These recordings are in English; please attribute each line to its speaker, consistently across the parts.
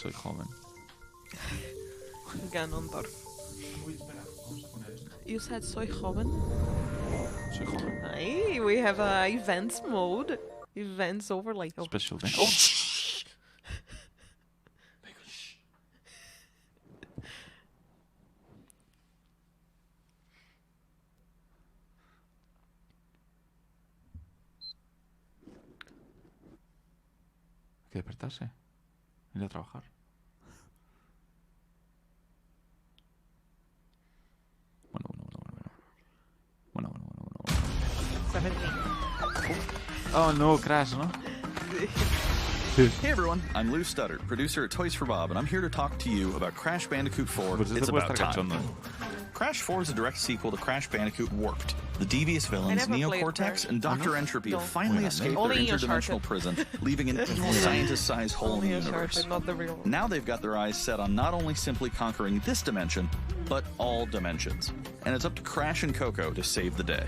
Speaker 1: soy joven.
Speaker 2: Ganondorf.
Speaker 3: Uy, espera, vamos a poner esto.
Speaker 2: You said soy joven?
Speaker 1: Soy joven.
Speaker 2: Hey, we have a events mode. Events overlay. Oh.
Speaker 1: Special day. Oh, shh. Hay que despertarse. Ir a trabajar. Bueno.
Speaker 2: 17.
Speaker 1: Oh no, Crash, ¿no?
Speaker 4: Hey everyone, I'm Lou Studdard, producer at Toys for Bob, and I'm here to talk to you about Crash Bandicoot 4,
Speaker 1: Pues
Speaker 4: It's
Speaker 1: esto puede
Speaker 4: About
Speaker 1: estar
Speaker 4: Time.
Speaker 1: cachondo.
Speaker 4: Crash 4 is a direct sequel to Crash Bandicoot Warped. The devious villains,
Speaker 2: never played
Speaker 4: Neocortex
Speaker 2: Crash.
Speaker 4: and Dr. Entropy have
Speaker 2: Don't.
Speaker 4: finally
Speaker 1: Wait,
Speaker 4: escaped their
Speaker 2: only in
Speaker 4: interdimensional
Speaker 2: Uncharted.
Speaker 4: prison, leaving an evil scientist-sized hole in the
Speaker 2: Only
Speaker 4: universe.
Speaker 2: Uncharted, not the real one.
Speaker 4: Now they've got their eyes set on not only simply conquering this dimension, but all dimensions. And it's up to Crash and Coco to save the day.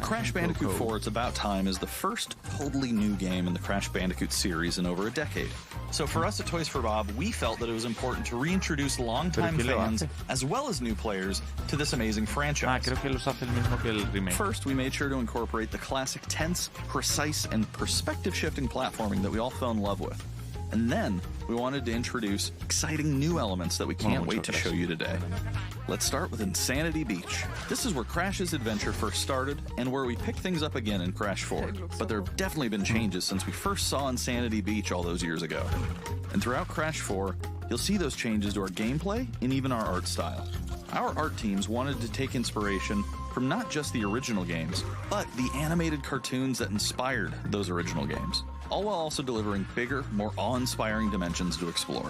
Speaker 4: Crash Bandicoot 4 It's About Time is the first totally new game in the Crash Bandicoot series in over a decade. So for us at Toys for Bob, we felt that it was important to reintroduce longtime
Speaker 1: ¿Pero quién lo
Speaker 4: fans
Speaker 1: hace?
Speaker 4: as well as new players to this amazing franchise.
Speaker 1: Creo que los hace el mismo que el remake.
Speaker 4: First, we made sure to incorporate the classic tense, precise, and perspective-shifting platforming that we all fell in love with. And then, we wanted to introduce exciting new elements that we can't wait to show you today. Let's start with Insanity Beach. This is where Crash's adventure first started, and where we pick things up again in Crash 4. But there have definitely been changes since we first saw Insanity Beach all those years ago. And throughout Crash 4, you'll see those changes to our gameplay and even our art style. Our art teams wanted to take inspiration from not just the original games, but the animated cartoons that inspired those original games, all while also delivering bigger, more awe-inspiring dimensions to explore.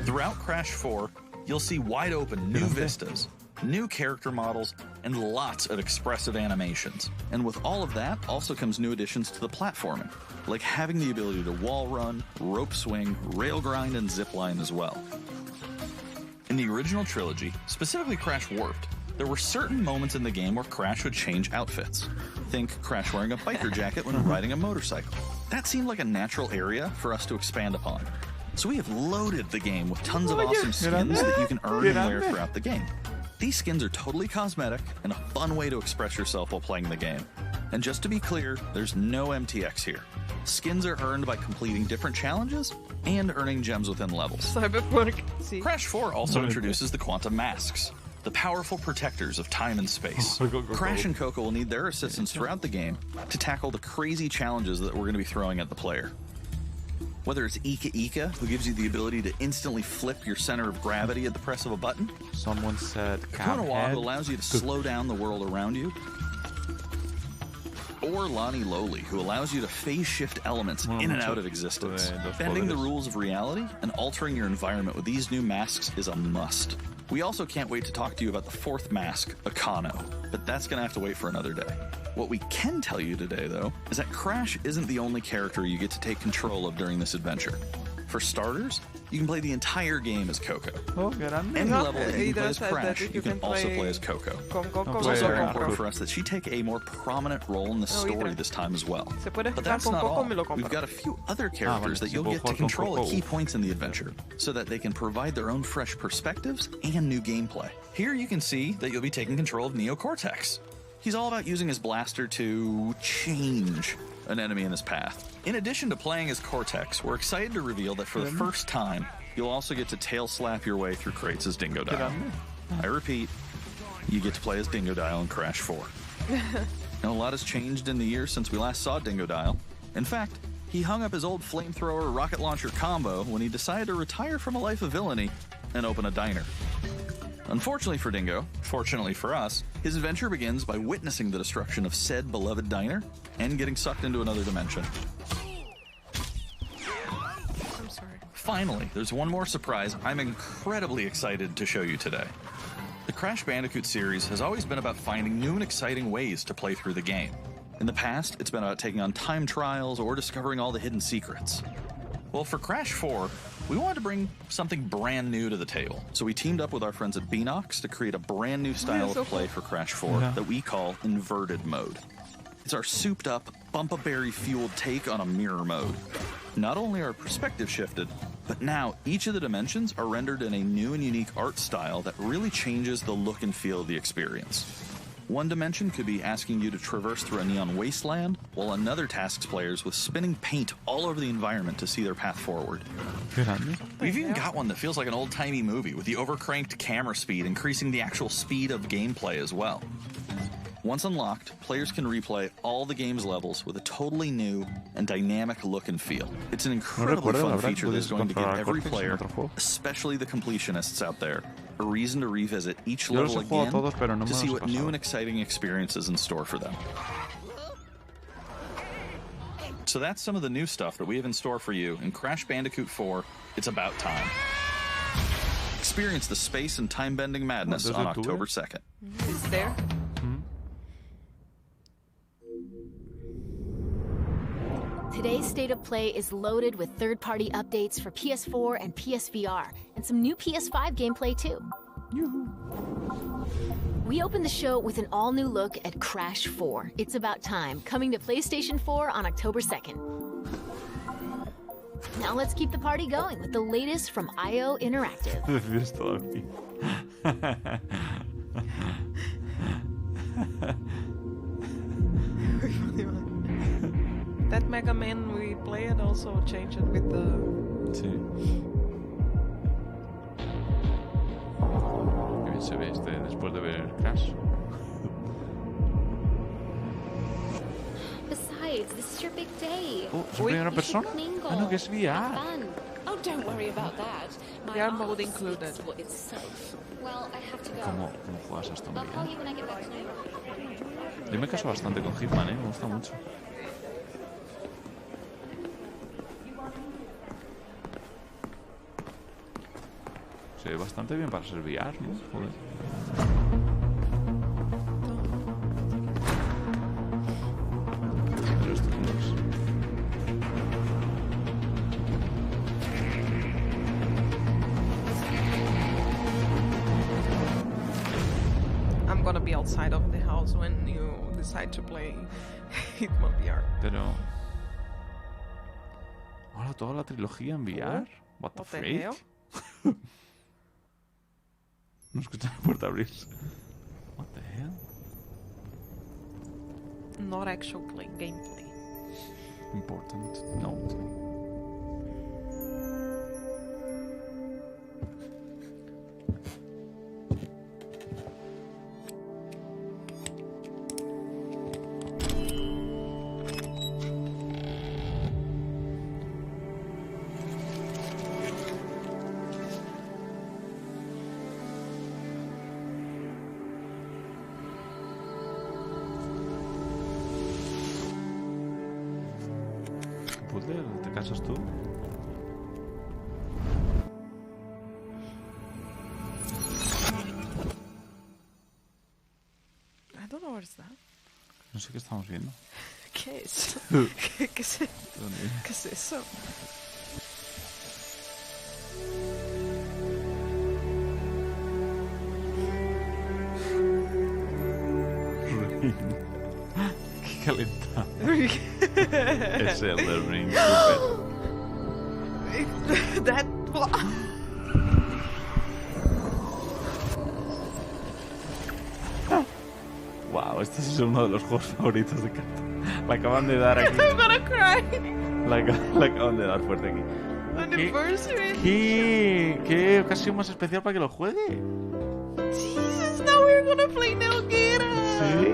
Speaker 4: Throughout Crash 4, you'll see wide-open new vistas, new character models, and lots of expressive animations. And with all of that also comes new additions to the platforming, like having the ability to wall run, rope swing, rail grind, and zip line as well. In the original trilogy, specifically Crash Warped, there were certain moments in the game where Crash would change outfits. Think Crash wearing a biker jacket when riding a motorcycle. That seemed like a natural area for us to expand upon. So we have loaded the game with tons of awesome skins that you can earn and wear throughout the game. These skins are totally cosmetic and a fun way to express yourself while playing the game. And just to be clear, there's no MTX here. Skins are earned by completing different challenges and earning gems within levels.
Speaker 2: Cyberpunk. Sí.
Speaker 4: Crash 4 also introduces the Quantum Masks, the powerful protectors of time and space. Crash and Coco will need their assistance throughout the game to tackle the crazy challenges that we're going to be throwing at the player. Whether it's Ika Ika, who gives you the ability to instantly flip your center of gravity at the press of a button,
Speaker 1: Someone said
Speaker 4: Konoha, who allows you to slow down the world around you, or Lonnie Lowly, who allows you to phase shift elements in and out of existence. Bending the rules of reality and altering your environment with these new masks is a must. We also can't wait to talk to you about the fourth mask, Akano, but that's going to have to wait for another day. What we can tell you today, though, is that Crash isn't the only character you get to take control of during this adventure. For starters, you can play the entire game as Coco. Any level that you can play as Crash, you can also play as Coco. It's also very important for us that she take a more prominent role in the story this time as well. But that's not all. We've got a few other characters that you'll get to control at key points in the adventure, so that they can provide their own fresh perspectives and new gameplay. Here you can see that you'll be taking control of Neocortex. He's all about using his blaster to change an enemy in his path. In addition to playing as Cortex, we're excited to reveal that for the first time, you'll also get to tail slap your way through crates as Dingodile. I repeat, you get to play as Dingodile in Crash 4. Now, a lot has changed in the years since we last saw Dingodile. In fact, he hung up his old flamethrower rocket launcher combo when he decided to retire from a life of villainy and open a diner. Unfortunately for Dingo, fortunately for us, his adventure begins by witnessing the destruction of said beloved diner and getting sucked into another dimension.
Speaker 2: I'm sorry.
Speaker 4: Finally, there's one more surprise I'm incredibly excited to show you today. The Crash Bandicoot series has always been about finding new and exciting ways to play through the game. In the past, it's been about taking on time trials or discovering all the hidden secrets. Well, for Crash 4, we wanted to bring something brand new to the table. So we teamed up with our friends at Beanox to create a brand new style of play for Crash 4 that we call Inverted Mode. It's our souped-up, bump-a-berry-fueled take on a mirror mode. Not only are perspective shifted, But now, each of the dimensions are rendered in a new and unique art style that really changes the look and feel of the experience. One dimension could be asking you to traverse through a neon wasteland, while another tasks players with spinning paint all over the environment to see their path forward. We've even got one that feels like an old-timey movie, with the overcranked camera speed increasing the actual speed of gameplay as well. Once unlocked, players can replay all the game's levels with a totally new and dynamic look and feel. It's an incredibly fun feature that is going to give every player, especially the completionists out there, a reason to revisit each level again to see what new and exciting experiences in store for them. So that's some of the new stuff that we have in store for you in Crash Bandicoot 4, It's About Time. Experience the space and time-bending madness on October 2nd.
Speaker 2: It's there.
Speaker 5: Today's State of Play is loaded with third-party updates for PS4 and PSVR, and some new PS5 gameplay too. We open the show with an all-new look at Crash 4, It's About Time, coming to PlayStation 4 on October 2nd. Now let's keep the party going with the latest from IO Interactive.
Speaker 2: That Mega Man we played also changed it with the...
Speaker 1: Sí. Qué bien se ve este después de ver Crash.
Speaker 6: Besides, this is your big day.
Speaker 1: Oh, ¿es en primera persona? Ah, no, que es VR.
Speaker 6: Oh, don't worry about that.
Speaker 2: VR mode included.
Speaker 6: It's safe. Well, I have to go.
Speaker 1: ¿Cómo juegas esto en
Speaker 6: I'll call you
Speaker 1: VR?
Speaker 6: when I get back tonight.
Speaker 1: Yo me caso bastante con Hitman, me gusta mucho. Se ve bastante bien para ser VR, ¿no? Joder. Pero esto cómo es.
Speaker 2: I'm gonna be outside of the house when you decide to play Hitman VR.
Speaker 1: Pero... Ahora toda la trilogía en VR. What the
Speaker 2: What the
Speaker 1: freak?
Speaker 2: hell?
Speaker 1: No escuché la puerta abrirse. What the hell?
Speaker 2: Not actual gameplay.
Speaker 1: Important note. Puzzle, ¿te casas tú?
Speaker 2: I don't know what is that.
Speaker 1: No sé qué estamos viendo.
Speaker 2: ¿Qué es? ¿Qué es? ¿Qué es eso?
Speaker 1: Qué calentado. Es el del ring.
Speaker 2: That...
Speaker 1: Wow, este es uno de los juegos favoritos de Cata. La acaban de dar aquí.
Speaker 2: I'm gonna cry.
Speaker 1: La acaban de dar fuerte aquí.
Speaker 2: Anniversary.
Speaker 1: ¿Qué ocasión más especial para que lo juegue?
Speaker 2: Jesus, now we're gonna play Neo Geo.
Speaker 1: Sí.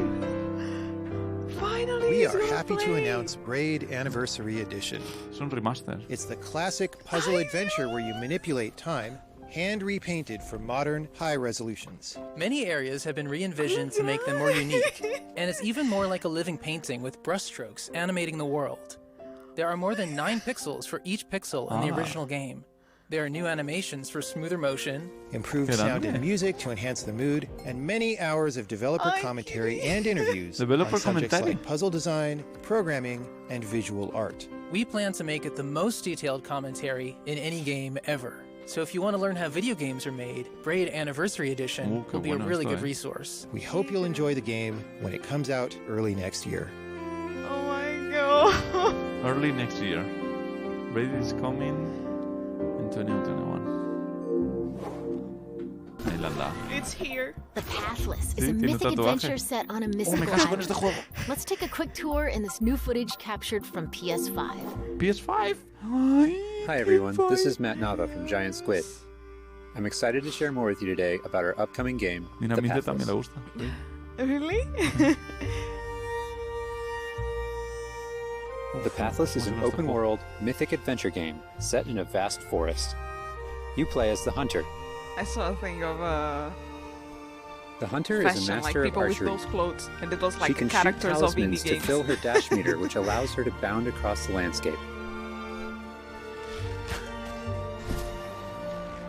Speaker 2: Finally,
Speaker 7: We
Speaker 2: he's
Speaker 7: are
Speaker 2: gonna
Speaker 7: happy to
Speaker 2: play.
Speaker 7: announce Braid Anniversary Edition.
Speaker 1: Es un remaster.
Speaker 7: It's the classic puzzle adventure where you manipulate time, hand repainted for modern high resolutions.
Speaker 8: Many areas have been re-envisioned to make them more unique, and it's even more like a living painting with brushstrokes animating the world. There are more than 9 pixels for each pixel in the original game. There are new animations for smoother motion,
Speaker 7: Improved sound and music to enhance the mood, and many hours of developer commentary and interviews
Speaker 1: Developer
Speaker 7: on subjects
Speaker 1: commentary.
Speaker 7: like puzzle design, programming, and visual art.
Speaker 8: We plan to make it the most detailed commentary in any game ever. So if you want to learn how video games are made, Braid Anniversary Edition
Speaker 1: qué
Speaker 8: will be a
Speaker 1: bueno
Speaker 8: really
Speaker 1: esto,
Speaker 8: good resource.
Speaker 7: We hope you'll enjoy the game when it comes out early next year.
Speaker 2: Oh my god.
Speaker 1: Early next year. Braid is coming in 2021. Ahí la han dado.
Speaker 2: It's here.
Speaker 5: The Pathless
Speaker 1: Sí,
Speaker 5: is a
Speaker 1: tiene un
Speaker 5: mythic
Speaker 1: tatuaje.
Speaker 5: adventure set on a
Speaker 1: Oh, me
Speaker 5: mystical
Speaker 1: caso con
Speaker 5: island.
Speaker 1: este juego.
Speaker 5: Let's take a quick tour in this new footage captured from PS5.
Speaker 1: PS5. Ay,
Speaker 9: Hi everyone, this
Speaker 1: PS5.
Speaker 9: is Matt Nava from Giant Squid. I'm excited to share more with you today about our upcoming game,
Speaker 1: Mira, a
Speaker 9: The
Speaker 1: mí
Speaker 9: Pathless.
Speaker 1: también le gusta. Sí.
Speaker 2: Really?
Speaker 9: The Pathless is an open-world, mythic adventure game set in a vast forest. You play as the Hunter.
Speaker 2: I saw a thing of
Speaker 9: The Hunter is a
Speaker 2: fashion, like
Speaker 9: master of
Speaker 2: people with
Speaker 9: archery.
Speaker 2: those clothes, and it was
Speaker 9: She
Speaker 2: like
Speaker 9: can shoot
Speaker 2: characters of
Speaker 9: talismans
Speaker 2: indie
Speaker 9: to
Speaker 2: games.
Speaker 9: fill her dash meter, which allows her to bound across the landscape.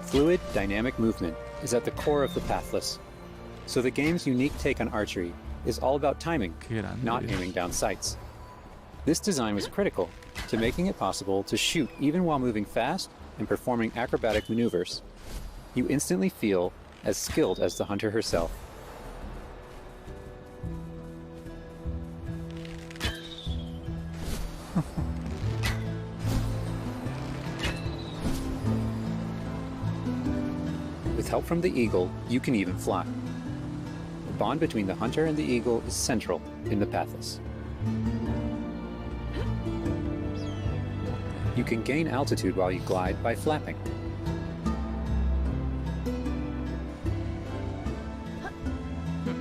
Speaker 9: Fluid, dynamic movement is at the core of the Pathless. So the game's unique take on archery is all about timing,
Speaker 1: Qué grande.
Speaker 9: not aiming down sights. This design was critical to making it possible to shoot even while moving fast and performing acrobatic maneuvers. You instantly feel as skilled as the hunter herself. With help from the eagle, you can even fly. The bond between the hunter and the eagle is central in the Pathless. You can gain altitude while you glide by flapping.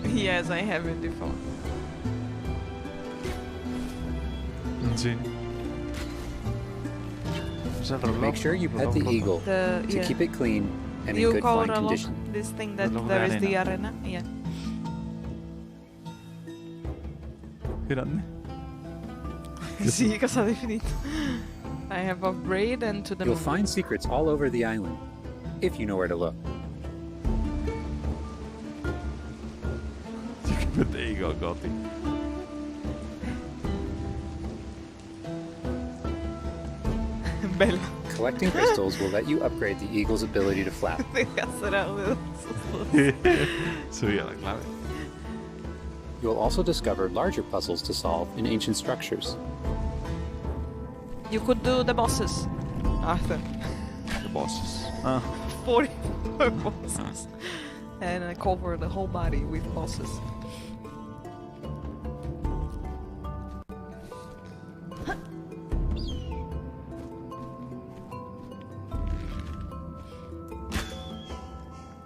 Speaker 2: Yes, I have it before.
Speaker 1: Sí. Es el reloj.
Speaker 9: Make sure you pet the eagle
Speaker 2: The,
Speaker 9: to keep it clean and in
Speaker 2: you
Speaker 9: good
Speaker 2: call
Speaker 9: flying
Speaker 2: reloj
Speaker 9: condition.
Speaker 2: this thing that
Speaker 1: Reloj de
Speaker 2: there is the
Speaker 1: arena.
Speaker 2: arena? Yeah.
Speaker 1: Qué grande.
Speaker 2: Sí, cosa definita. I have a braid and to the
Speaker 9: You'll
Speaker 2: moon.
Speaker 9: find secrets all over the island, if you know where to look.
Speaker 1: There you go, Gotti.
Speaker 2: Bella.
Speaker 9: Collecting crystals will let you upgrade the eagle's ability to flap.
Speaker 2: Deja hacer algo.
Speaker 1: Subí a la clave.
Speaker 9: You'll also discover larger puzzles to solve in ancient structures.
Speaker 2: You could do the bosses, Arthur.
Speaker 1: The bosses. Ah.
Speaker 2: 44 bosses. And I cover the whole body with bosses.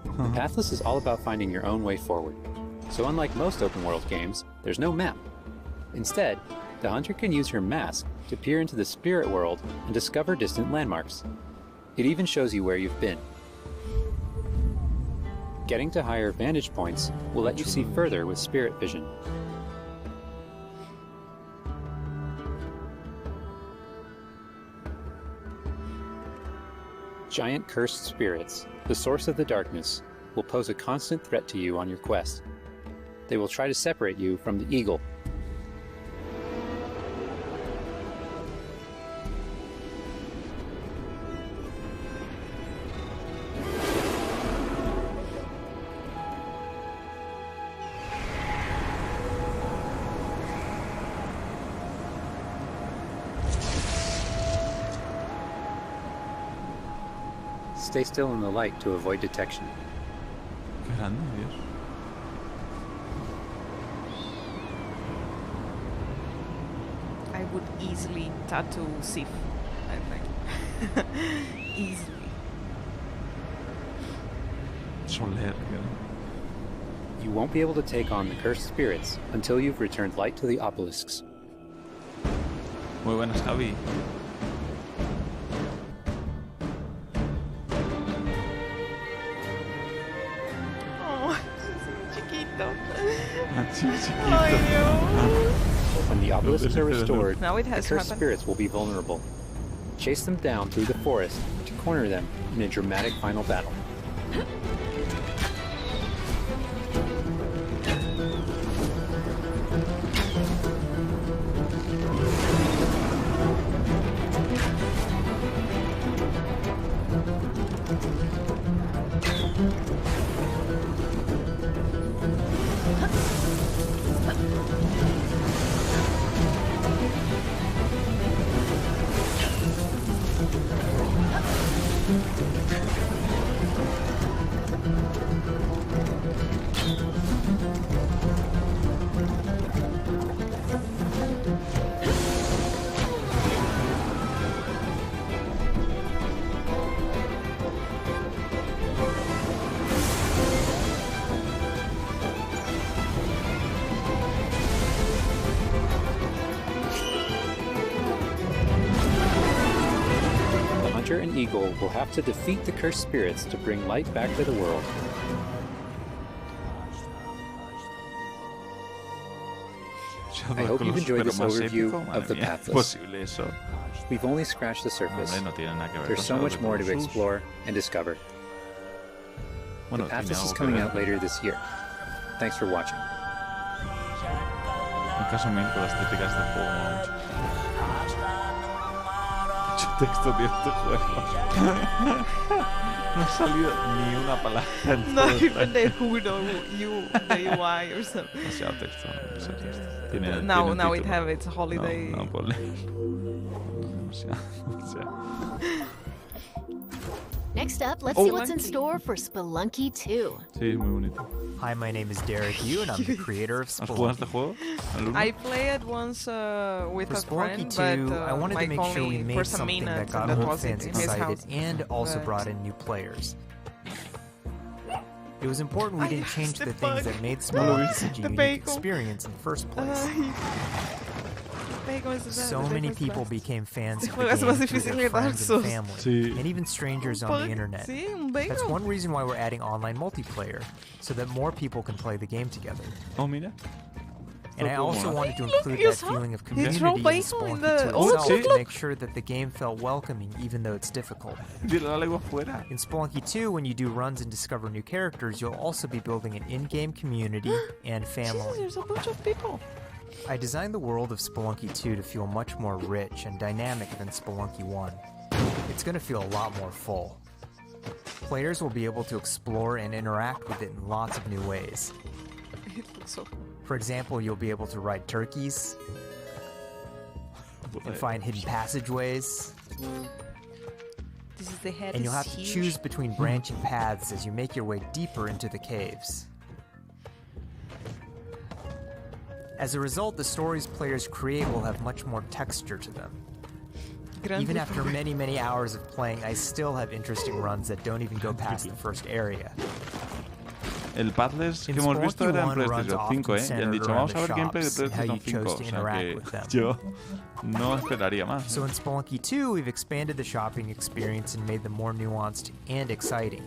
Speaker 9: The Pathless is all about finding your own way forward. So unlike most open-world games, there's no map. Instead, the hunter can use her mask to peer into the spirit world and discover distant landmarks. It even shows you where you've been. Getting to higher vantage points will let you see further with spirit vision. Giant cursed spirits, the source of the darkness, will pose a constant threat to you on your quest. They will try to separate you from the eagle. Stay still in the light to avoid detection.
Speaker 1: Qué grande, Dios.
Speaker 2: I would easily tattoo Sif, I think. Easily.
Speaker 1: Soler.
Speaker 9: You won't be able to take on the cursed spirits until you've returned light to the obelisks.
Speaker 1: Muy buenas, Javi.
Speaker 2: Oh, chiquito.
Speaker 1: Chiquito.
Speaker 9: When the obelisks are restored,
Speaker 2: Now it
Speaker 9: the
Speaker 2: has
Speaker 9: cursed
Speaker 2: happened.
Speaker 9: spirits will be vulnerable. Chase them down through the forest to corner them in a dramatic final battle. Archer and Eagle will have to defeat the cursed spirits to bring light back to the world. I hope you've enjoyed this overview of the Pathless. We've only scratched the surface. There's so much more to explore and discover. The Pathless is coming out later this year. Thanks for watching.
Speaker 1: Me caso mil con la estética de este juego. Mucho texto tiene este juego. No ha salido ni una palabra.
Speaker 2: Not even the HUD or the UI or something.
Speaker 1: Demasiado texto. Demasiado texto. Tiene,
Speaker 2: Now
Speaker 1: tiene
Speaker 2: it have its holiday.
Speaker 1: No, ponle. Demasiado.
Speaker 5: Next up, let's see what's in store for Spelunky 2.
Speaker 1: Sí, muy bonito.
Speaker 10: Hi, my name is Derek Yu, and I'm the creator of
Speaker 1: ¿Has jugado este
Speaker 10: Spelunky.
Speaker 1: juego?
Speaker 2: I played once with
Speaker 10: For
Speaker 2: a friend,
Speaker 10: Spelunky 2,
Speaker 2: but
Speaker 10: I wanted to make sure we made
Speaker 2: for some
Speaker 10: something that
Speaker 2: minutes,
Speaker 10: got
Speaker 2: and that
Speaker 10: old
Speaker 2: was
Speaker 10: fans
Speaker 2: in his
Speaker 10: excited
Speaker 2: house.
Speaker 10: and also
Speaker 2: But-
Speaker 10: brought in new players. It was important we didn't change the things that made Spelunky such a
Speaker 2: The
Speaker 10: unique
Speaker 2: bacon.
Speaker 10: experience in the first place. So many people became fans of the
Speaker 2: Es más
Speaker 10: game through
Speaker 2: difícil
Speaker 10: their
Speaker 2: que Dark
Speaker 10: friends and
Speaker 2: Souls.
Speaker 10: family,
Speaker 1: Sí.
Speaker 10: and even strangers on the internet.
Speaker 2: Sí, un
Speaker 10: That's
Speaker 2: bacon.
Speaker 10: one reason why we're adding online multiplayer, so that more people can play the game together.
Speaker 1: Oh, mira.
Speaker 10: And I also wanted to
Speaker 2: Look,
Speaker 10: include
Speaker 2: you
Speaker 10: that
Speaker 2: saw-
Speaker 10: feeling of
Speaker 2: it's
Speaker 10: community in
Speaker 2: role-playing in
Speaker 10: Spelunky
Speaker 2: the-
Speaker 10: 2
Speaker 2: Oh,
Speaker 10: itself
Speaker 1: look,
Speaker 10: to make sure that the game felt welcoming even though it's difficult.
Speaker 1: Tira la lengua fuera.
Speaker 10: In Spelunky 2, when you do runs and discover new characters, you'll also be building an in-game community and
Speaker 2: Jesus,
Speaker 10: family.
Speaker 2: there's a bunch of people.
Speaker 10: I designed the world of Spelunky 2 to feel much more rich and dynamic than Spelunky 1. It's going to feel a lot more full. Players will be able to explore and interact with it in lots of new ways.
Speaker 2: It looks so cool.
Speaker 10: For example, you'll be able to ride turkeys and find hidden passageways,
Speaker 2: This is the head.
Speaker 10: and you'll
Speaker 2: is
Speaker 10: have to
Speaker 2: huge.
Speaker 10: choose between branching paths as you make your way deeper into the caves. As a result, the stories players create will have much more texture to them. Even after many, many hours of playing, I still have interesting runs that don't even go past the first area.
Speaker 1: El Pathless que
Speaker 10: In
Speaker 1: hemos visto era en
Speaker 10: Spelunky 1 runs
Speaker 1: PlayStation 5,
Speaker 10: often
Speaker 1: ¿eh? Y han
Speaker 10: centered
Speaker 1: dicho,
Speaker 10: around
Speaker 1: vamos a
Speaker 10: the
Speaker 1: ver gameplay de
Speaker 10: shops and how
Speaker 1: PlayStation
Speaker 10: you
Speaker 1: 5.
Speaker 10: chose
Speaker 1: O
Speaker 10: to
Speaker 1: sea
Speaker 10: interact with them.
Speaker 1: que yo no esperaría más.
Speaker 10: So in Spelunky 2, we've expanded the shopping experience and made them more nuanced and exciting.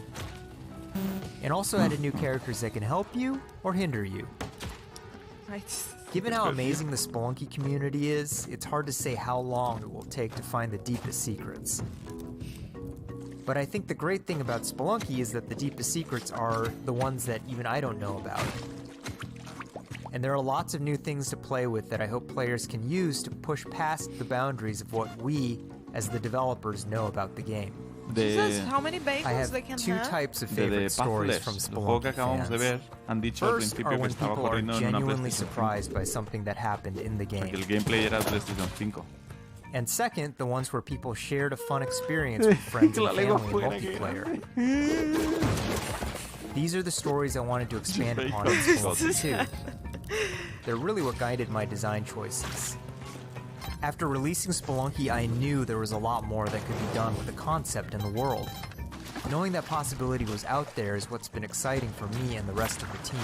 Speaker 10: And also added new characters that can help you or hinder you. Given how amazing the Spelunky community is, it's hard to say how long it will take to find the deepest secrets. But I think the great thing about Spelunky is that the deepest secrets are the ones that even I don't know about. And there are lots of new things to play with that I hope players can use to push past the boundaries of what we, as the developers, know about the game.
Speaker 2: Jesus, how many
Speaker 10: I
Speaker 2: bacons
Speaker 10: have
Speaker 2: they can
Speaker 10: two
Speaker 2: have?
Speaker 10: types of
Speaker 1: De
Speaker 10: favorite stories
Speaker 1: Pathless,
Speaker 10: from
Speaker 1: el juego que
Speaker 10: Spelunky
Speaker 1: acabamos de ver,
Speaker 10: fans.
Speaker 1: han dicho al
Speaker 10: First
Speaker 1: principio
Speaker 10: are
Speaker 1: que
Speaker 10: when
Speaker 1: estaba
Speaker 10: people are
Speaker 1: corriendo en una
Speaker 10: genuinely
Speaker 1: PlayStation 5.
Speaker 10: surprised by something that happened in the
Speaker 1: Que
Speaker 10: game.
Speaker 1: el gameplay era PlayStation 5.
Speaker 10: And second, the ones where people shared a fun experience with friends and
Speaker 1: La lengua
Speaker 10: family in
Speaker 1: fuera,
Speaker 10: multiplayer. These are the stories I wanted to expand upon in Spelunky 2. They're really what guided my design choices. After releasing Spelunky, I knew there was a lot more that could be done with the concept and the world. Knowing that possibility was out there is what's been exciting for me and the rest of the team.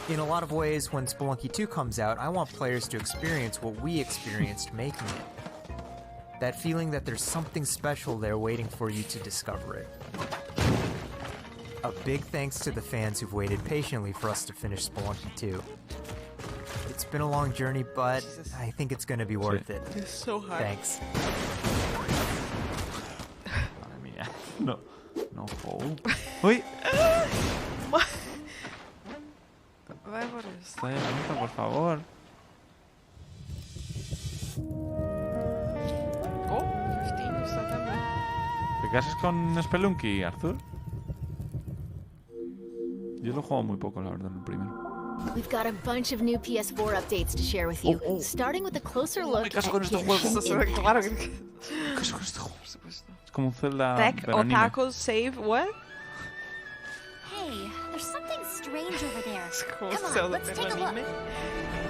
Speaker 10: In a lot of ways, when Spelunky 2 comes out, I want players to experience what we experienced making it. That feeling that there's something special there waiting for you to discover it. A big thanks to the fans who've waited patiently for us to finish Spelunky 2. It's been a long journey, but I think it's going to be worth it.
Speaker 2: It's so hard.
Speaker 10: Thanks.
Speaker 1: Madre mía. No. No juego. Uy.
Speaker 2: Vámonos.
Speaker 1: Está llamando, por favor.
Speaker 2: Oh, 15 of September.
Speaker 1: ¿Te casas con Spelunky, Arthur? Yo lo he jugado muy poco, la verdad, el primero.
Speaker 5: We've got a bunch of new PS4 updates to share with you, starting with a closer look at
Speaker 1: caso con este
Speaker 5: Genshin
Speaker 1: juego.
Speaker 5: Impact.
Speaker 2: Claro.
Speaker 1: ¿Qué es con este juego? Es como un Zelda
Speaker 2: Tech
Speaker 1: pero anime.
Speaker 2: Otaku save what?
Speaker 6: Hey, there's something strange over there.
Speaker 2: ¿Cómo
Speaker 6: Come
Speaker 2: se
Speaker 6: on, let's take a look.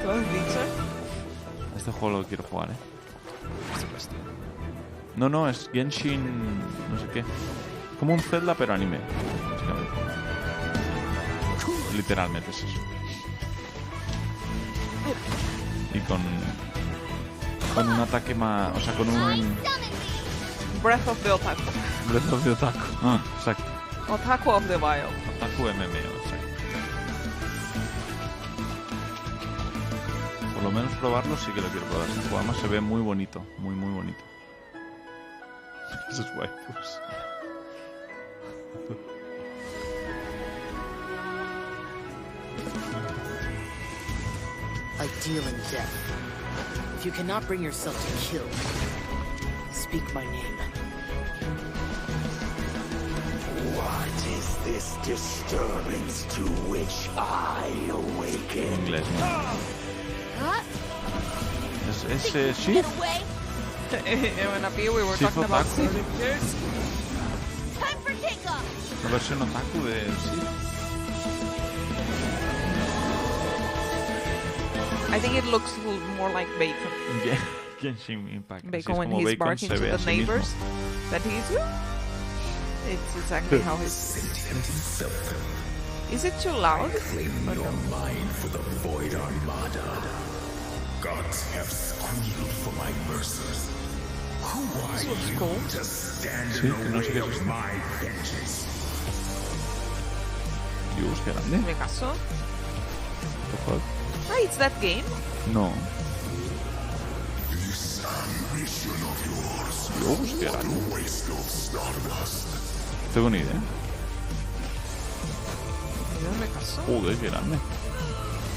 Speaker 2: ¿Tú has dicho?
Speaker 1: Este juego lo quiero jugar, No, no, es Genshin... no sé qué. Como un Zelda pero anime. Básicamente. Literalmente es eso. Y con un ataque más... o sea, con un...
Speaker 2: Breath of the Otaku.
Speaker 1: Breath of the Otaku. Ah, exacto.
Speaker 2: Otaku of the Wild.
Speaker 1: Otaku MMO, exacto. Por lo menos probarlo sí que lo quiero probar. Este juego además se ve muy bonito. Muy, muy bonito. Esos waifus.
Speaker 11: I deal in death. If you cannot bring yourself to kill, speak my name.
Speaker 12: What is this disturbance to which I awaken?
Speaker 1: Inglés, ¿no?
Speaker 5: Huh?
Speaker 1: Es Shift.
Speaker 5: Get away!
Speaker 2: When up here we were
Speaker 1: Shift
Speaker 2: talking about
Speaker 1: Otaku.
Speaker 2: signatures.
Speaker 5: Time for takeoff!
Speaker 1: La versión Otaku de Shift.
Speaker 2: I think it looks a little more like Bacon.
Speaker 1: Genshin Impact.
Speaker 2: Bacon
Speaker 1: Así
Speaker 2: when
Speaker 1: es como
Speaker 2: he's
Speaker 1: Bacon
Speaker 2: barking
Speaker 1: se
Speaker 2: to
Speaker 1: ve
Speaker 2: the
Speaker 1: a sí mismo.
Speaker 2: neighbors that he's. It's exactly how he's. Is it too loud?
Speaker 12: Claim your mind for the Void Armada. Gods have squealed for my mercies. Who are you to stand
Speaker 1: Sí,
Speaker 12: in
Speaker 1: que
Speaker 12: the
Speaker 1: no sé qué
Speaker 12: way
Speaker 1: es
Speaker 12: of
Speaker 1: esto.
Speaker 12: my vengeance?
Speaker 1: Dios, qué grande.
Speaker 2: ¿Me caso?
Speaker 1: What the fuck?
Speaker 2: Ah, it's that game?
Speaker 1: No.
Speaker 12: This ambition of yours
Speaker 1: Dios, qué grande.
Speaker 12: a waste of stardust.
Speaker 1: Tengo ni idea.
Speaker 2: Dios, me caso.
Speaker 1: Joder, qué grande.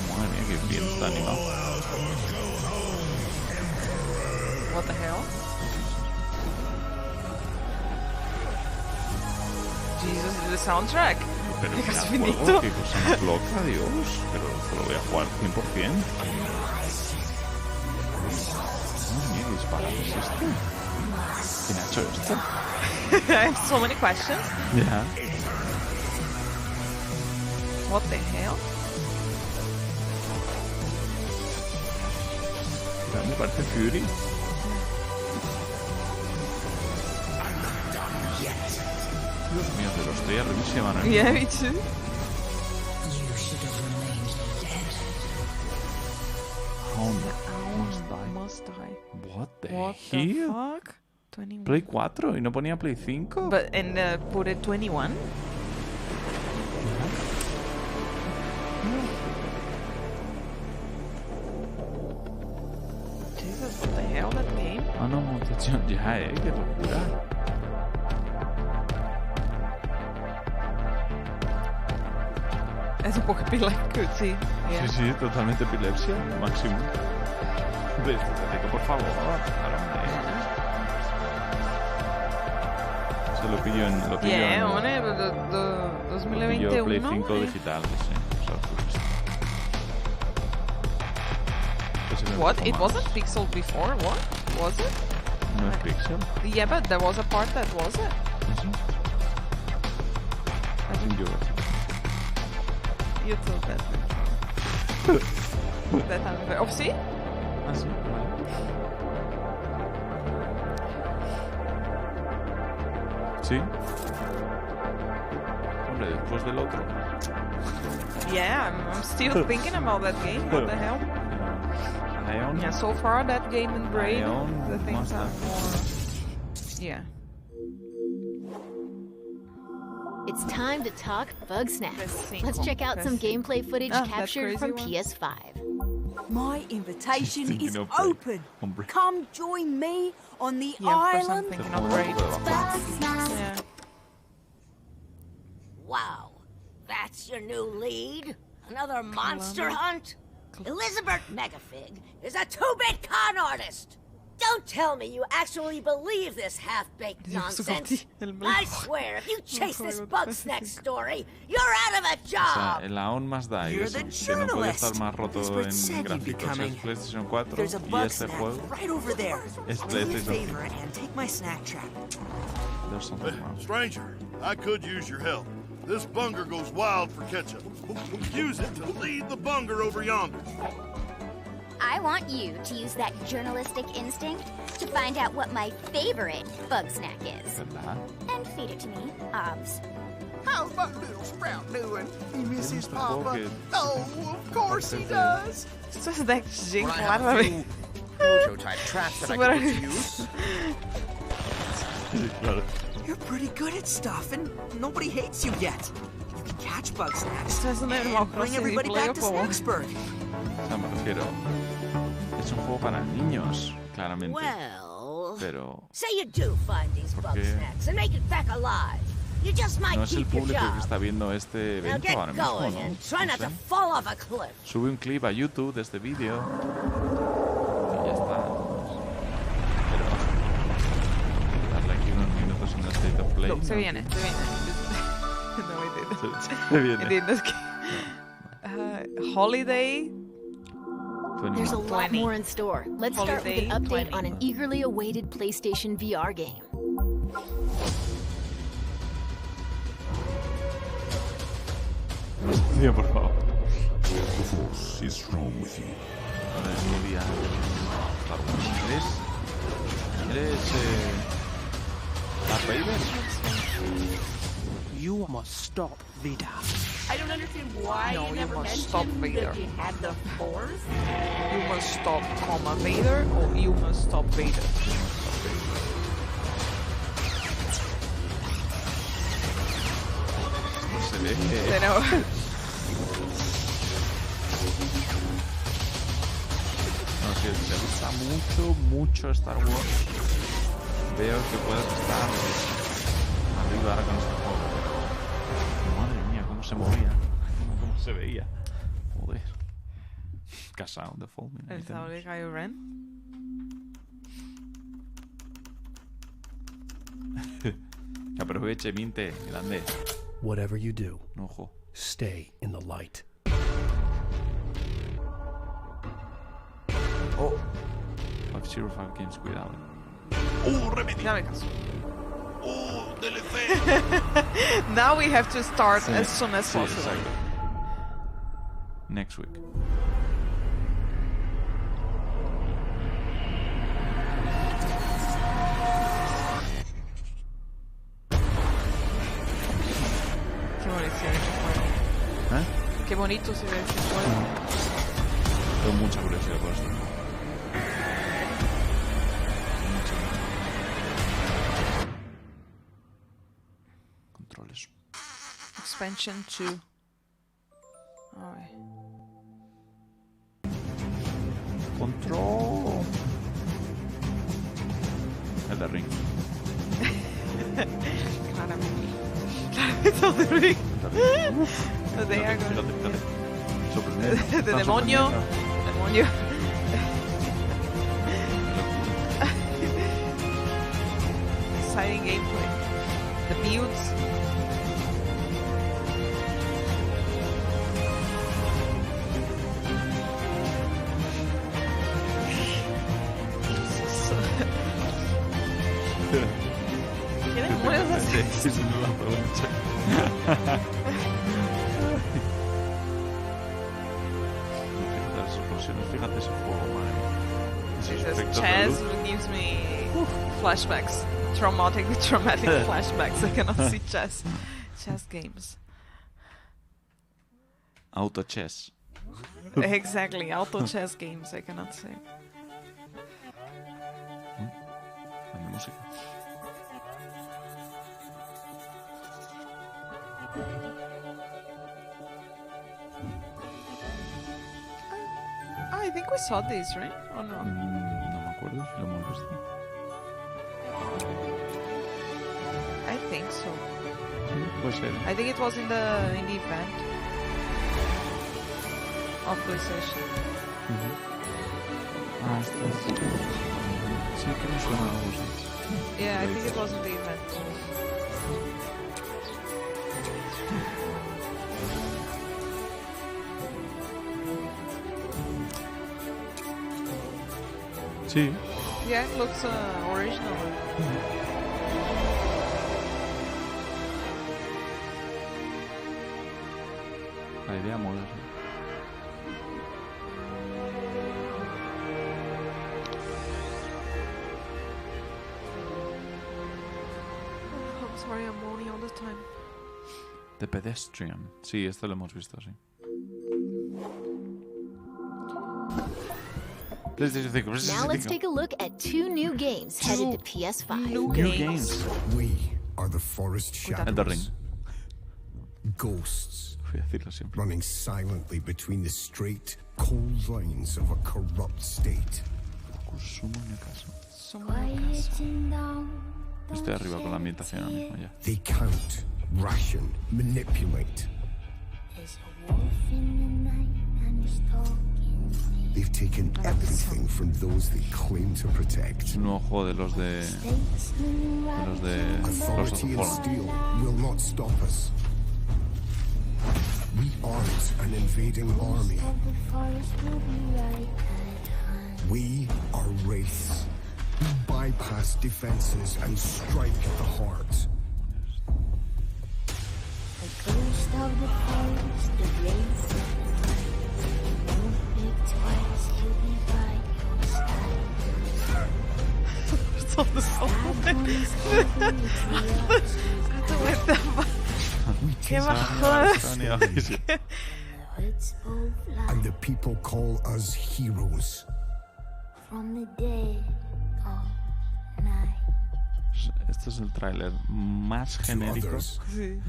Speaker 1: Madre mía, qué bien está animado.
Speaker 2: What the hell? Jesus, the soundtrack.
Speaker 1: Pero
Speaker 2: Me
Speaker 1: mira,
Speaker 2: caso
Speaker 1: juego,
Speaker 2: finito.
Speaker 1: qué cosa más loca, Dios. Pero esto lo voy a jugar 100%. Madre mía, qué disparate es este. ¿Quién ha hecho esto?
Speaker 2: I have so many questions.
Speaker 1: Ya.
Speaker 2: What the hell?
Speaker 1: Me parece Fury. Dios mío, pero estoy arribísima ahora mismo.
Speaker 2: Yeah, me too.
Speaker 11: You should have remained dead.
Speaker 2: Must die.
Speaker 1: What the
Speaker 2: What the
Speaker 1: hell?
Speaker 2: fuck? 21.
Speaker 1: Play 4 y no ponía Play 5.
Speaker 2: But and put it 21. Jesus, what the hell, that game?
Speaker 1: Ah, no, mutación. Ya, qué locura.
Speaker 2: Es un poco epiléptico, sí. Yeah.
Speaker 1: Sí, sí, totalmente epilepsia, máximo. Vete, por favor. Ahora, se lo pillo en... Lo pillo
Speaker 2: Yeah,
Speaker 1: en,
Speaker 2: hombre,
Speaker 1: lo pillo Play 5
Speaker 2: 2021.
Speaker 1: digital, sí. O sea, pues,
Speaker 2: What? It wasn't pixel before? What? Was it?
Speaker 1: No es pixel.
Speaker 2: Yeah, but there was a part that was it.
Speaker 1: ¿Eso? I think you were.
Speaker 2: You thought that. That happened. Oh, sí?
Speaker 1: Ah, sí, vale. Sí. Hombre, después del otro.
Speaker 2: Yeah, I'm still thinking about that game. What the hell?
Speaker 1: Ion.
Speaker 2: Yeah, so far that game and Braid,
Speaker 1: Ion
Speaker 2: the things
Speaker 1: must
Speaker 2: are
Speaker 1: have-
Speaker 2: more. Yeah.
Speaker 5: It's time to talk Bugsnax.
Speaker 2: Pressing,
Speaker 5: Let's check out some
Speaker 2: pressing.
Speaker 5: gameplay footage
Speaker 2: Ah, that
Speaker 5: captured from
Speaker 2: crazy one.
Speaker 5: PS5.
Speaker 13: My invitation
Speaker 1: Thinking
Speaker 13: is
Speaker 1: of Braid.
Speaker 13: open.
Speaker 1: Hombre.
Speaker 13: Come join me on the
Speaker 2: Yeah, of course I'm
Speaker 13: island.
Speaker 2: thinking of Braid. Yeah.
Speaker 11: Wow, that's your new lead? Another monster hunt? Elizabeth Megafig is a two-bit con artist! Don't tell me you actually believe this half-baked nonsense! I swear, if you chase this Bugsnax story, you're out of a
Speaker 1: O sea,
Speaker 11: job!
Speaker 1: el Aon más da y
Speaker 11: You're
Speaker 1: eso,
Speaker 11: the
Speaker 1: que no puede estar
Speaker 11: journalist.
Speaker 1: más roto
Speaker 11: Elizabeth said
Speaker 1: en
Speaker 11: you'd be
Speaker 1: gráficos.
Speaker 11: coming.
Speaker 1: Es PlayStation 4
Speaker 13: There's a
Speaker 1: y
Speaker 13: bug
Speaker 1: este
Speaker 13: snack
Speaker 1: juego
Speaker 13: right over there.
Speaker 1: es
Speaker 13: Do me a
Speaker 1: PlayStation 5.
Speaker 13: favor and take my snack trap.
Speaker 1: There's something wrong.
Speaker 14: Stranger, I could use your help. This bunger goes wild for ketchup. Use it to lead the bunger over yonder.
Speaker 6: I want you to use that journalistic instinct to find out what my favorite bug snack is.
Speaker 1: ¿Verdad?
Speaker 6: And feed it to me, obs.
Speaker 12: How's my little sprout doing? He misses
Speaker 1: Este juego
Speaker 12: Papa.
Speaker 1: que
Speaker 12: Oh, of course he does.
Speaker 2: Esto es de Jing,
Speaker 12: Well, I have a
Speaker 2: claramente.
Speaker 12: few prototype traps that I
Speaker 2: Super-
Speaker 12: could use.
Speaker 1: Sí, claro.
Speaker 13: You're pretty good at stuff, and nobody hates you yet. You can catch bug snacks
Speaker 2: Doesn't it
Speaker 13: and bring everybody back to
Speaker 2: playable?
Speaker 13: Snacksburg.
Speaker 1: O sea, me refiero. Es un juego para niños, claramente.
Speaker 11: Well,
Speaker 1: Pero
Speaker 11: say you do find these bug
Speaker 1: Porque-
Speaker 11: snacks and make it back alive. You just might
Speaker 1: no es el
Speaker 11: keep your
Speaker 1: público que
Speaker 11: job.
Speaker 1: está viendo este
Speaker 11: Now
Speaker 1: evento
Speaker 11: get
Speaker 1: ahora mismo,
Speaker 11: going
Speaker 1: ¿no?
Speaker 11: and try
Speaker 1: No
Speaker 11: not
Speaker 1: sé.
Speaker 11: to fall off a cliff.
Speaker 1: Sube un clip a YouTube de este vídeo. Y ya está. Pero darle aquí unos minutos en el State of Play.
Speaker 2: Look, se
Speaker 1: ¿no?
Speaker 2: viene, se viene. No, it didn't.
Speaker 1: Se viene.
Speaker 2: It didn't. Holiday.
Speaker 5: There's a lot
Speaker 2: 20.
Speaker 5: more in store. Let's start with an
Speaker 2: Holiday
Speaker 5: update on an eagerly awaited PlayStation VR game.
Speaker 1: Tío, por favor.
Speaker 12: The force is strong with you.
Speaker 1: A ver, qué día. Star Wars. ¿Eres Darth Vader?
Speaker 15: You must stop Vader.
Speaker 13: I don't understand why
Speaker 2: No,
Speaker 13: you
Speaker 2: you
Speaker 13: never
Speaker 2: must
Speaker 13: mentioned
Speaker 2: stop Vader.
Speaker 13: that you had the Force.
Speaker 2: You must stop, comma, Vader, or you must stop Vader.
Speaker 1: No se ve.
Speaker 2: Pero...
Speaker 1: No, si te gusta mucho Star Wars, veo que puedes estar arriba ahora con este juego. Madre mía, cómo se movía, cómo se veía. Joder. Casado de Folding.
Speaker 2: El sable de Kylo Ren.
Speaker 1: Que aproveche, Minte, grande.
Speaker 15: Whatever you do,
Speaker 1: Ojo.
Speaker 15: stay in the light.
Speaker 1: Oh. 505 Games, cuidado.
Speaker 14: Remedy.
Speaker 2: Ya me caso.
Speaker 14: DLC.
Speaker 2: Now we have to start
Speaker 1: Sí.
Speaker 2: as soon as
Speaker 1: Sí,
Speaker 2: possible.
Speaker 1: exacto. Next week.
Speaker 2: Qué bonito se ve este juego.
Speaker 1: ¿Eh?
Speaker 2: Qué bonito se ve este juego.
Speaker 1: Tengo mucha curiosidad por esto. Controles.
Speaker 2: Expansion 2. Alright.
Speaker 1: Control. El de Ring.
Speaker 2: Claramente. Claramente el de Ring. They are
Speaker 1: Fíjate,
Speaker 2: going-
Speaker 1: fíjate. Sorprendente.
Speaker 2: De
Speaker 1: Están
Speaker 2: demonio.
Speaker 1: sorprendiendo.
Speaker 2: Demonio. Exciting gameplay. The builds. ¿Qué demonios hace?
Speaker 1: Sí, sin duda, pero bueno, Fíjate las explosiones, fíjate ese fuego, madre mía. Esos
Speaker 2: This
Speaker 1: efectos de
Speaker 2: chess
Speaker 1: luz.
Speaker 2: gives me flashbacks. Traumatic flashbacks. I cannot see chess. Chess games.
Speaker 1: Auto chess.
Speaker 2: Exactly. Auto chess games. I cannot say.
Speaker 1: La música.
Speaker 2: I think we saw this, right? Or no?
Speaker 1: No me acuerdo si lo hemos visto.
Speaker 2: I think so.
Speaker 1: Sí, puede ser.
Speaker 2: I think it was in the event of PlayStation.
Speaker 1: Ah, esto. Sí, que me suena algo así.
Speaker 2: Yeah, I think it was in the event.
Speaker 1: Sí.
Speaker 2: Yeah, it looks original.
Speaker 1: La idea mola, sí.
Speaker 2: I'm sorry, I'm moaning all the time.
Speaker 1: The Pedestrian. Sí, esto lo hemos visto, sí.
Speaker 5: Now let's take a look at 2 new games headed to PS5.
Speaker 2: New games.
Speaker 12: We are the forest
Speaker 1: Elden Ring.
Speaker 12: shadows. Ghosts
Speaker 1: Voy a decirlo siempre.
Speaker 12: running silently between the straight, cold lines of a corrupt state.
Speaker 1: Estoy arriba con la ambientación ahora mismo ya.
Speaker 12: They count, ration, manipulate. They've taken everything from those they claim to protect.
Speaker 1: Es un nuevo juego de los de
Speaker 12: Authority and steel will not stop us. We aren't an invading army. We are wraiths. We bypass defenses and strike at the heart.
Speaker 2: ¡Qué bajones!
Speaker 12: And the people call us heroes.
Speaker 1: Este es el tráiler más genérico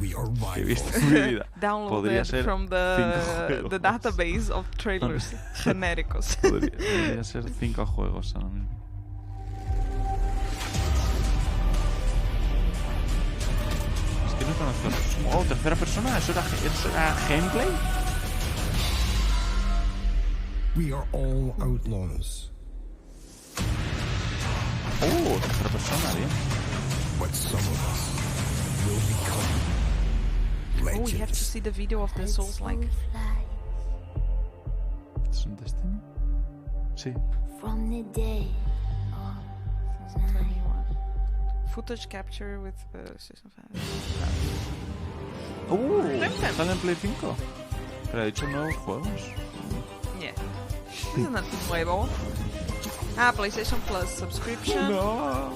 Speaker 12: We are
Speaker 1: que he visto en mi vida. Podría
Speaker 2: Downloaded
Speaker 1: ser
Speaker 2: from
Speaker 1: 5 juegos.
Speaker 2: the database of trailers genéricos.
Speaker 1: Podría ser 5 juegos ahora mismo. Es que no conozco. Oh, tercera persona. ¿Eso era gameplay?
Speaker 12: We are all outlaws.
Speaker 1: Oh, tercera persona, bien.
Speaker 12: But some of us will become
Speaker 2: Oh, we have to see the video of the Souls-like.
Speaker 1: ¿Es un Destiny? Sí.
Speaker 2: Footage capture with Season 5.
Speaker 1: ¿Sale en Play 5? Pero ha dicho nuevos juegos.
Speaker 2: Yeah. Isn't that nuevo? PlayStation Plus subscription.
Speaker 1: No.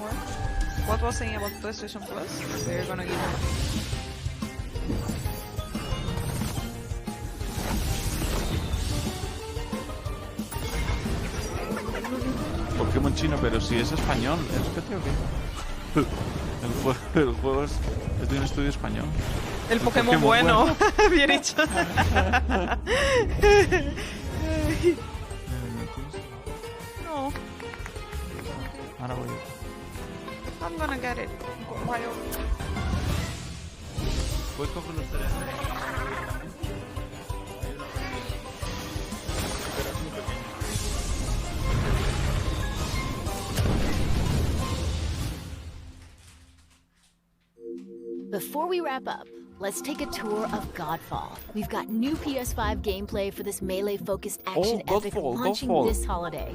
Speaker 2: What was saying about PlayStation Plus? They're gonna give it.
Speaker 1: Pokémon chino, pero si es español, ¿es que tío qué? El juego es de un estudio español.
Speaker 2: El Pokémon bueno. Bien hecho. No.
Speaker 1: Ahora voy.
Speaker 2: I'm gonna get it.
Speaker 1: Voy a coger los teléfonos.
Speaker 5: Before we wrap up, let's take a tour of Godfall. We've got new PS5 gameplay for this melee-focused action epic launching this holiday.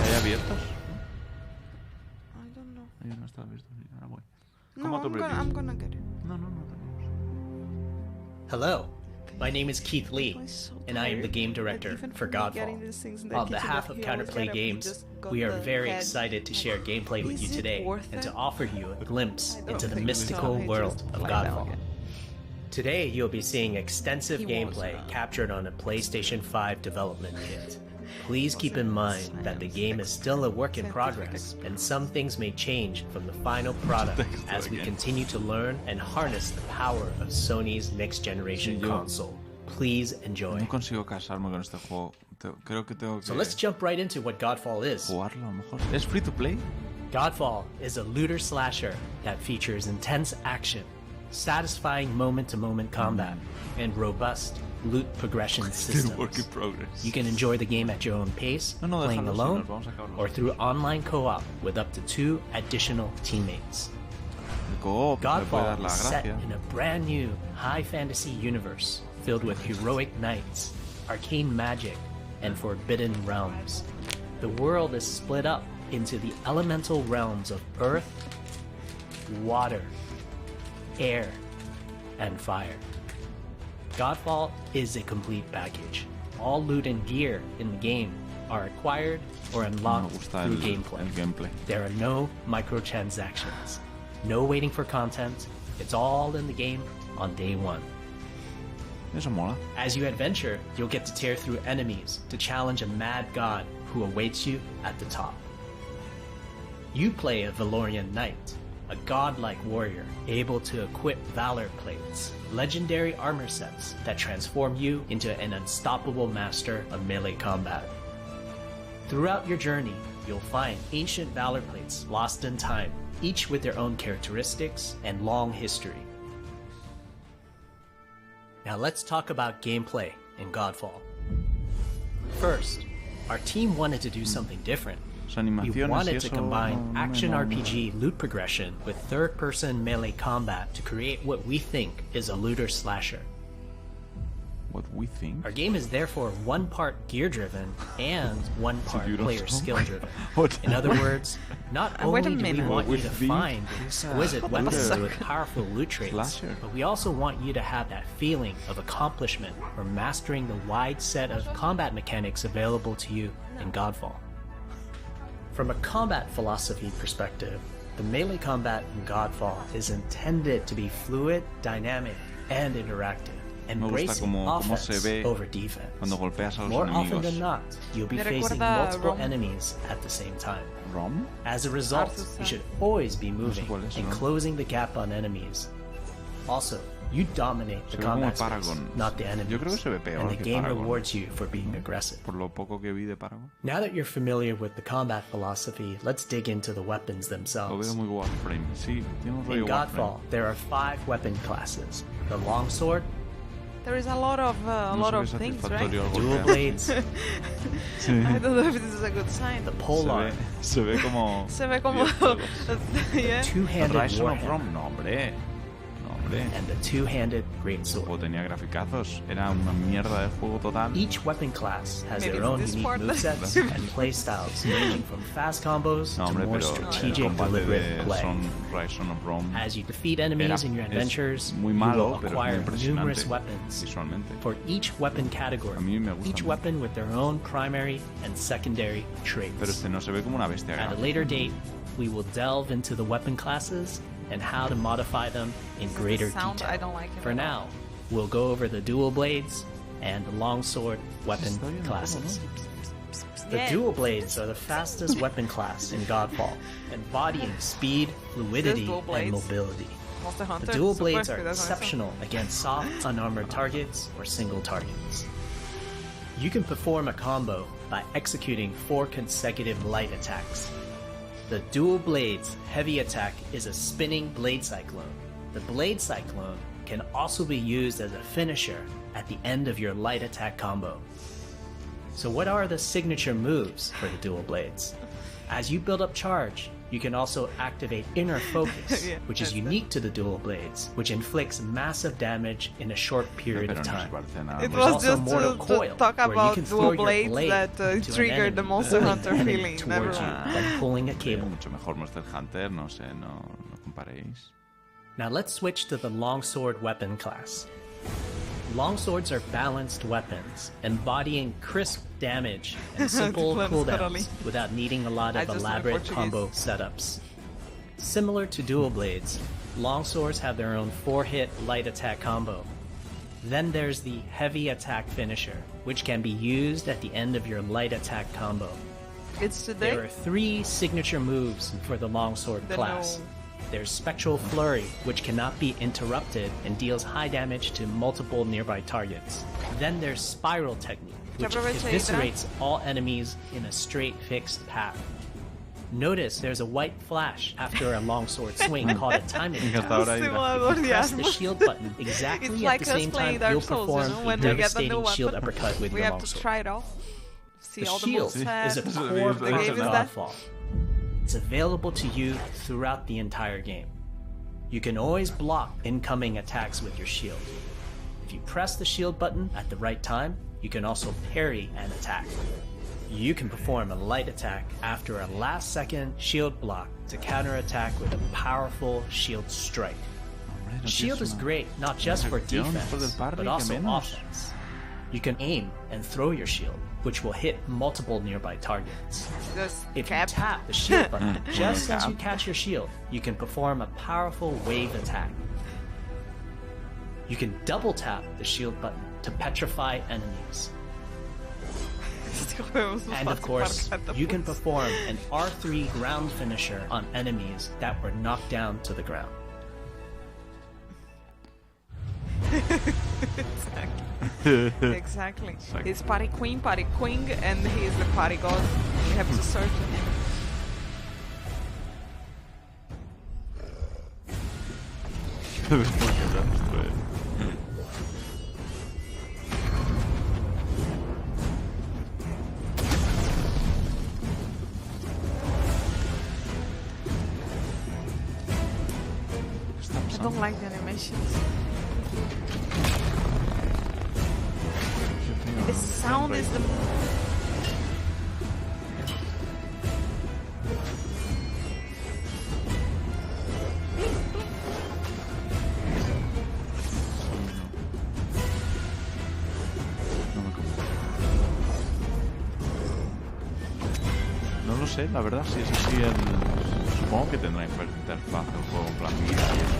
Speaker 1: ¿Hay abiertos?
Speaker 2: I don't know.
Speaker 1: Ahí no está abierto. Ahora voy.
Speaker 2: No, I'm gonna get it.
Speaker 1: No.
Speaker 16: Hello, my name is Keith Lee, and I am the game director for Godfall. On behalf of Counterplay Games, we are very excited to share gameplay with you today and to offer you a glimpse into the mystical world of Godfall. Today, you'll be seeing extensive gameplay captured on a PlayStation 5 development kit. Please keep in mind that the game is still a work in progress, and some things may change from the final product as we continue to learn and harness the power of Sony's next-generation console. Please enjoy.
Speaker 1: No consigo casarme con este juego. Creo que tengo que...
Speaker 16: So let's jump right into what Godfall is.
Speaker 1: Jugarlo, a lo mejor. ¿Es free to play?
Speaker 16: Godfall is a looter slasher that features intense action, satisfying moment-to-moment combat, and robust loot progression systems.
Speaker 1: Work in progress.
Speaker 16: You can enjoy the game at your own pace, playing alone, or through online co-op with up to 2 additional teammates. Godfall is set in a brand new high fantasy universe filled with heroic knights, arcane magic, and forbidden realms. The world is split up into the elemental realms of earth, water, air, and fire. Godfall is a complete package. All loot and gear in the game are acquired or unlocked through gameplay. There are no microtransactions, no waiting for content, It's all in the game on day one.
Speaker 1: Eso mola.
Speaker 16: As you adventure, you'll get to tear through enemies to challenge a mad god who awaits you at the top. You play a Valorian knight, a godlike warrior able to equip valor plates, legendary armor sets that transform you into an unstoppable master of melee combat. Throughout your journey, you'll find ancient valor plates lost in time, each with their own characteristics and long history. Now let's talk about gameplay in Godfall. First, our team wanted to do something different. We wanted to combine action RPG loot progression with third-person melee combat to create what we think is a looter slasher.
Speaker 1: What we think?
Speaker 16: Our game is therefore one part gear-driven and one part player skill-driven. In other words, not only do we want you to find exquisite weapons with powerful loot traits, but we also want you to have that feeling of accomplishment or mastering the wide set of combat mechanics available to you in Godfall. From a combat philosophy perspective, the melee combat in Godfall is intended to be fluid, dynamic, and interactive, embracing offense over defense. More often than not, you'll be facing multiple enemies at the same time. As a result, you should always be moving and closing the gap on enemies. Also, you dominate the combat space, not the enemies, and the game rewards you for being aggressive. Now that you're familiar with the combat philosophy, let's dig into the weapons themselves. In Godfall, there are 5 weapon classes. The longsword.
Speaker 2: There is a lot of things, right?
Speaker 16: Dual blades.
Speaker 2: I don't know if this is a good sign.
Speaker 16: The polearm.
Speaker 1: Se ve como...
Speaker 2: Yeah.
Speaker 16: Two-handed warhammer. And the two-handed greatsword.
Speaker 1: Tenía graficazos. Era una mierda de juego total.
Speaker 16: Each weapon class has their own unique movesets and playstyles, ranging from fast combos to more strategic, deliberate play. As you defeat enemies in your adventures, you will acquire numerous weapons for each weapon category, each weapon with their own primary and secondary traits. At a later date, we will delve into the weapon classes and how to modify them in greater detail.
Speaker 2: I don't like it.
Speaker 16: For now, we'll go over the dual blades and the longsword weapon classes. The dual blades are the fastest weapon class in Godfall, embodying speed, fluidity, and mobility. The dual blades are exceptional against soft, unarmored targets or single targets. You can perform a combo by executing 4 consecutive light attacks. The dual blades heavy attack is a spinning blade cyclone. The blade cyclone can also be used as a finisher at the end of your light attack combo. So what are the signature moves for the dual blades? As you build up charge, you can also activate Inner Focus, which is unique to the dual blades, which inflicts massive damage in a short period of time.
Speaker 2: It was just to talk about dual blades that triggered the Monster Hunter feeling. Never mind.
Speaker 16: Like pulling a cable.
Speaker 1: Mucho mejor Monster Hunter, no sé, no comparéis.
Speaker 16: Now let's switch to the longsword weapon class. Longswords are balanced weapons, embodying crisp damage and simple cooldowns without needing a lot of elaborate combo setups. Similar to dual blades, longswords have their own 4-hit light attack combo. Then there's the heavy attack finisher, which can be used at the end of your light attack combo. There are 3 signature moves for the longsword class. There's Spectral Flurry, which cannot be interrupted and deals high damage to multiple nearby targets. Then there's Spiral Technique, which eviscerates all enemies in a straight fixed path. Notice there's a white flash after a longsword swing called a timing attack. Press the shield button exactly at the same time you'll perform a devastating shield uppercut with your longsword.
Speaker 2: We have to try it off. See
Speaker 16: the
Speaker 2: all
Speaker 16: shield
Speaker 2: the moves
Speaker 16: is a core part of Godfall. It's available to you throughout the entire game. You can always block incoming attacks with your shield. If you press the shield button at the right time, you can also parry an attack. You can perform a light attack after a last-second shield block to counterattack with a powerful shield strike. Shield is great not just for defense, but also offense. You can aim and throw your shield, which will hit multiple nearby targets. If you tap the shield button just as you catch your shield, you can perform a powerful wave attack. You can double tap the shield button to petrify enemies. And of course, you can perform an R3 ground finisher on enemies that were knocked down to the ground.
Speaker 2: Exactly. He's party queen, and he's the party god. We have to search him. I don't like the animations. The sound is the...
Speaker 1: No lo sé, la verdad, si es así supongo que tendrá interfaz el juego en plan guía y eso.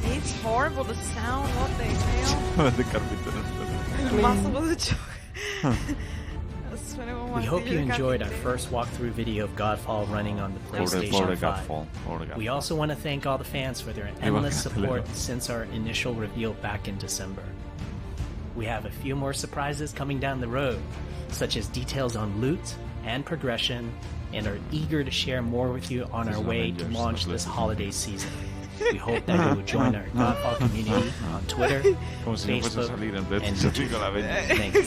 Speaker 2: It's horrible, the sound, what the hell?
Speaker 1: De carpintero.
Speaker 2: El mazo de choque.
Speaker 16: We hope you enjoyed our first walkthrough video of Godfall running on the PlayStation 5. We also want to thank all the fans for their endless support since our initial reveal back in December. We have a few more surprises coming down the road, such as details on loot and progression, and are eager to share more with you on our way to launch this holiday season. We hope that you will join our Godfall community on Twitter, Facebook, and YouTube. Thanks.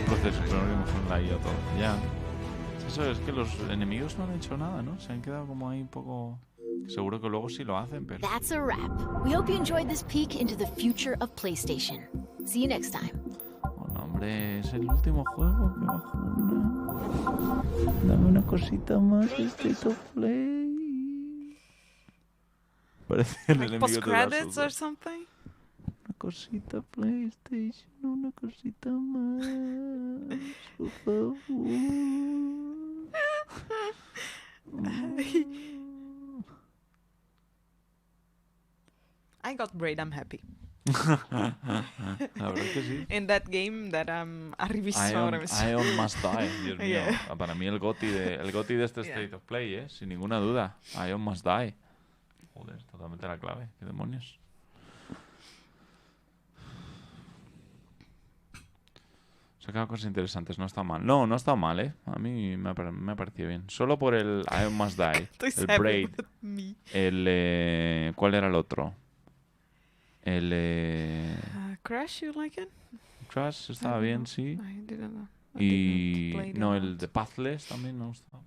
Speaker 1: Proceso, pero no hemos la IA todo. Ya. Eso es que los enemigos no han hecho nada, ¿no? Se han quedado como ahí un poco... Seguro que luego sí lo hacen, pero...
Speaker 5: That's a wrap. We hope you enjoyed this peek into the future of PlayStation. See you next time.
Speaker 1: Bueno, hombre, es el último juego que bajo una... Dame una cosita más, State of Play. Parece el enemigo de
Speaker 2: post-credits or something?
Speaker 1: Una cosita PlayStation, una cosita más, por favor.
Speaker 2: I got great, I'm happy.
Speaker 1: La verdad que sí.
Speaker 2: In that game that ha revisado.
Speaker 1: Ion Must Die, Dios mío. Para mí el GOTY de este State of Play, sin ninguna duda. Ion Must Die. Joder, totalmente la clave. ¿Qué demonios? Se han quedado cosas interesantes, no está mal. No, no está mal, ¿eh? A mí me ha parecido bien. Solo por el Ion Must Die, el Braid, el... ¿cuál era el otro? El...
Speaker 2: Crash, you like it?
Speaker 1: Crash estaba bien, sí. Y... No, el de Pathless también me gustaba.